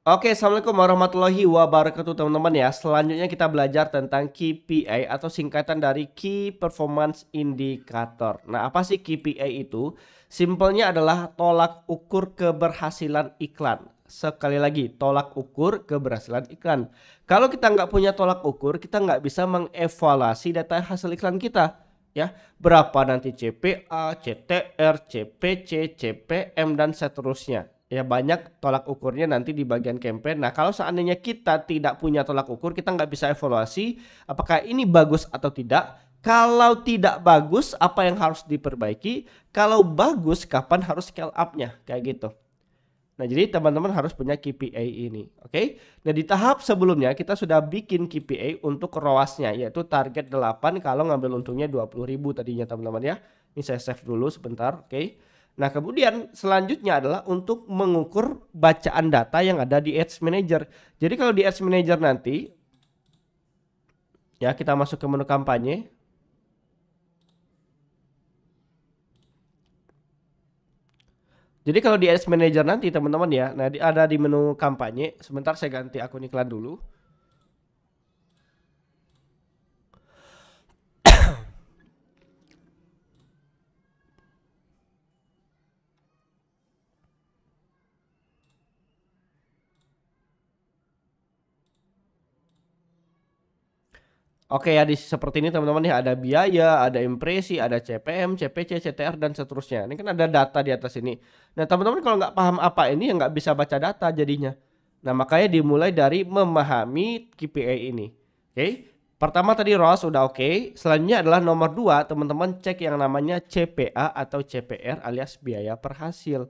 Oke, assalamualaikum warahmatullahi wabarakatuh teman-teman ya. Selanjutnya kita belajar tentang KPI atau singkatan dari Key Performance Indicator. Nah, apa sih KPI itu? Simpelnya adalah tolak ukur keberhasilan iklan. Sekali lagi, tolak ukur keberhasilan iklan. Kalau kita nggak punya tolak ukur, kita nggak bisa mengevaluasi data hasil iklan kita. Ya, berapa nanti CPA, CTR, CPC, CPM, dan seterusnya. Ya, banyak tolak ukurnya nanti di bagian campaign. Nah, kalau seandainya kita tidak punya tolak ukur, kita nggak bisa evaluasi apakah ini bagus atau tidak. Kalau tidak bagus, apa yang harus diperbaiki? Kalau bagus, kapan harus scale up-nya? Kayak gitu. Nah, jadi teman-teman harus punya KPI ini. Oke. Nah, di tahap sebelumnya kita sudah bikin KPI untuk ROAS-nya, yaitu target 8 kalau ngambil untungnya 20.000 tadinya teman-teman ya. Ini saya save dulu sebentar. Oke. Nah, kemudian selanjutnya adalah untuk mengukur bacaan data yang ada di Ads Manager. Jadi kalau di Ads Manager nanti, ya kita masuk ke menu kampanye. Jadi kalau di Ads Manager nanti teman-teman ya, nah ada di menu kampanye. Sebentar saya ganti akun iklan dulu. Oke ya, seperti ini teman-teman ya, ada biaya, ada impresi, ada CPM, CPC, CTR, dan seterusnya. Ini kan ada data di atas ini. Nah teman-teman kalau nggak paham apa ini ya nggak bisa baca data jadinya. Nah makanya dimulai dari memahami KPI ini. Oke, pertama tadi ROAS udah oke. Selanjutnya adalah nomor 2, teman-teman cek yang namanya CPA atau CPR alias biaya per hasil.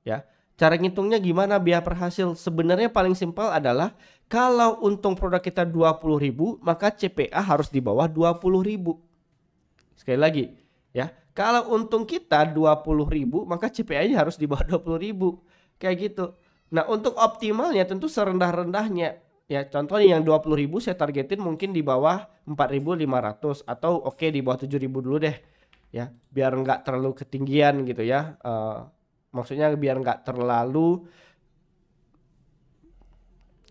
Ya, cara ngitungnya gimana biaya per hasil? Sebenarnya paling simpel adalah kalau untung produk kita 20.000, maka CPA harus di bawah 20.000. Sekali lagi, ya. Kalau untung kita 20.000, maka CPA-nya harus di bawah 20.000. Kayak gitu. Nah, untuk optimalnya tentu serendah-rendahnya. Ya, contohnya yang 20.000 saya targetin mungkin di bawah 4.500 atau oke di bawah 7.000 dulu deh. Ya, biar nggak terlalu ketinggian gitu ya. Maksudnya biar nggak terlalu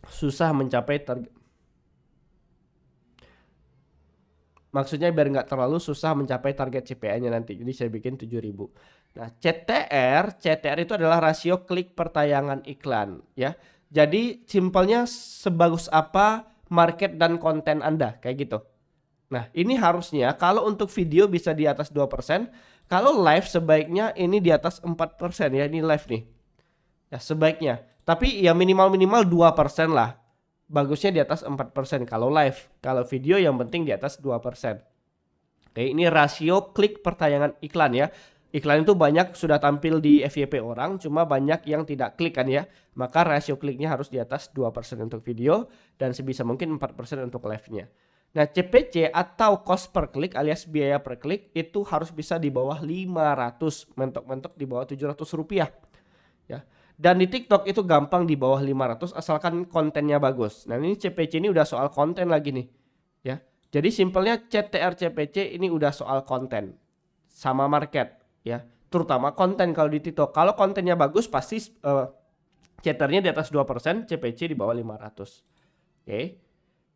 susah mencapai target. Maksudnya biar nggak terlalu susah mencapai target CPA-nya nanti. Jadi saya bikin 7.000. Nah, CTR itu adalah rasio klik per tayangan iklan ya. Jadi simpelnya sebagus apa market dan konten Anda kayak gitu. Nah, ini harusnya kalau untuk video bisa di atas 2%, kalau live sebaiknya ini di atas 4% ya, ini live nih. Ya, sebaiknya. Tapi ya minimal-minimal 2% lah. Bagusnya di atas 4% kalau live. Kalau video yang penting di atas 2%. Oke, ini rasio klik per tayangan iklan ya. Iklan itu banyak sudah tampil di FYP orang, cuma banyak yang tidak klik kan ya. Maka rasio kliknya harus di atas 2% untuk video dan sebisa mungkin 4% untuk live-nya. Nah, CPC atau cost per klik alias biaya per klik itu harus bisa di bawah 500, mentok-mentok di bawah 700 rupiah. Ya. Dan di TikTok itu gampang di bawah 500 asalkan kontennya bagus. Nah, ini CPC ini udah soal konten lagi nih. Ya. Jadi simpelnya CTR CPC ini udah soal konten sama market ya. Terutama konten kalau di TikTok. Kalau kontennya bagus pasti CTR-nya di atas 2%, CPC di bawah 500. Oke.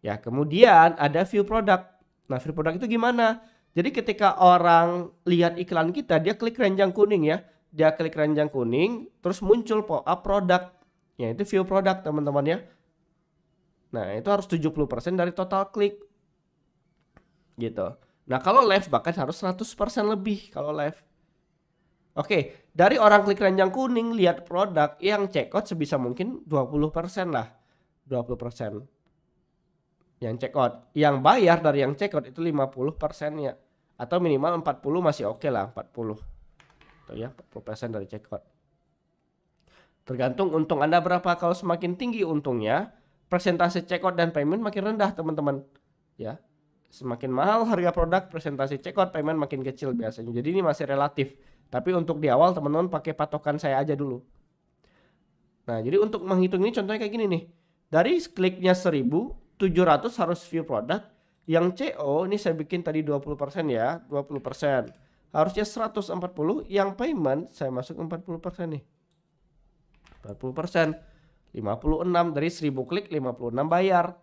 Ya, kemudian ada view product. Nah, view product itu gimana? Jadi ketika orang lihat iklan kita, dia klik ranjang kuning ya. Dia klik ranjang kuning, terus muncul pop-up produk. Ya, itu view product teman-teman ya. Nah, itu harus 70% dari total klik. Gitu. Nah, kalau live bahkan harus 100% lebih kalau live. Oke, dari orang klik ranjang kuning lihat produk yang check out sebisa mungkin 20% lah. 20%. Yang check out. Yang bayar dari yang check out itu 50% ya. Atau minimal 40 masih oke lah, 40. Ya 40% dari check out. Tergantung untung Anda berapa. Kalau semakin tinggi untungnya, persentase check out dan payment makin rendah teman-teman ya. Semakin mahal harga produk, persentase check out payment makin kecil biasanya. Jadi ini masih relatif. Tapi untuk di awal teman-teman pakai patokan saya aja dulu. Nah, jadi untuk menghitung ini contohnya kayak gini nih. Dari kliknya 1.700 harus view produk. Yang CO ini saya bikin tadi 20% ya, 20%. Harusnya 140, yang payment saya masuk 40% nih. 40%. 56 dari 1000 klik 56 bayar.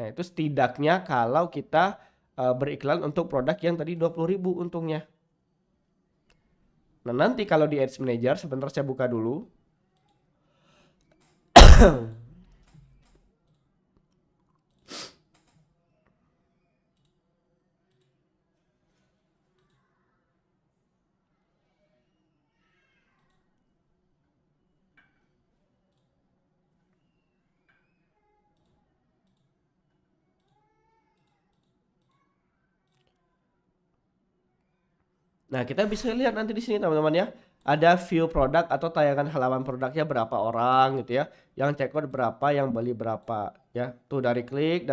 Nah, itu setidaknya kalau kita beriklan untuk produk yang tadi 20.000 untungnya. Nah, nanti kalau di Ads Manager sebentar saya buka dulu. Nah, kita bisa lihat nanti di sini teman-teman ya. Ada view produk atau tayangan halaman produknya berapa orang gitu ya. Yang checkout berapa, yang beli berapa ya. Tuh dari klik,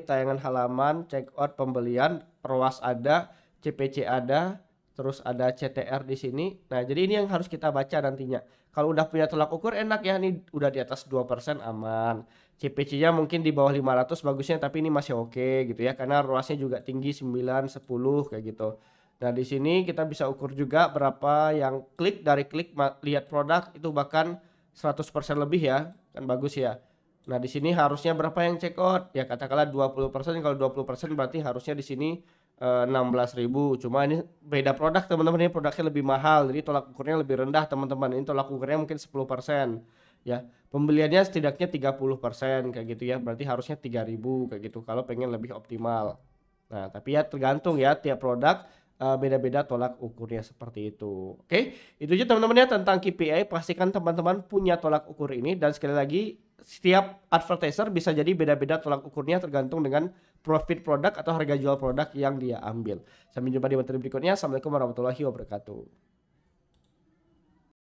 tayangan halaman, checkout, pembelian, perwas ada, CPC ada, terus ada CTR di sini. Nah, jadi ini yang harus kita baca nantinya. Kalau udah punya tolak ukur enak ya, ini udah di atas 2% aman. CPC-nya mungkin di bawah 500 bagusnya, tapi ini masih oke gitu ya, karena ruasnya juga tinggi 9, 10 kayak gitu. Nah, di sini kita bisa ukur juga berapa yang klik, dari klik lihat produk itu bahkan 100% lebih ya. Kan bagus ya. Nah, di sini harusnya berapa yang check out? Ya katakanlah 20%. Kalau 20% berarti harusnya di sini 16.000. Cuma ini beda produk teman-teman, ini produknya lebih mahal. Jadi tolak ukurnya lebih rendah teman-teman. Ini tolak ukurnya mungkin 10%. Ya, pembeliannya setidaknya 30% kayak gitu ya. Berarti harusnya 3.000 kayak gitu kalau pengen lebih optimal. Nah, tapi ya tergantung ya tiap produk beda-beda tolak ukurnya seperti itu. Oke, itu aja teman-teman ya tentang KPI. Pastikan teman-teman punya tolak ukur ini, dan sekali lagi setiap advertiser bisa jadi beda-beda tolak ukurnya tergantung dengan profit produk atau harga jual produk yang dia ambil. Sampai jumpa di materi berikutnya. Assalamualaikum warahmatullahi wabarakatuh.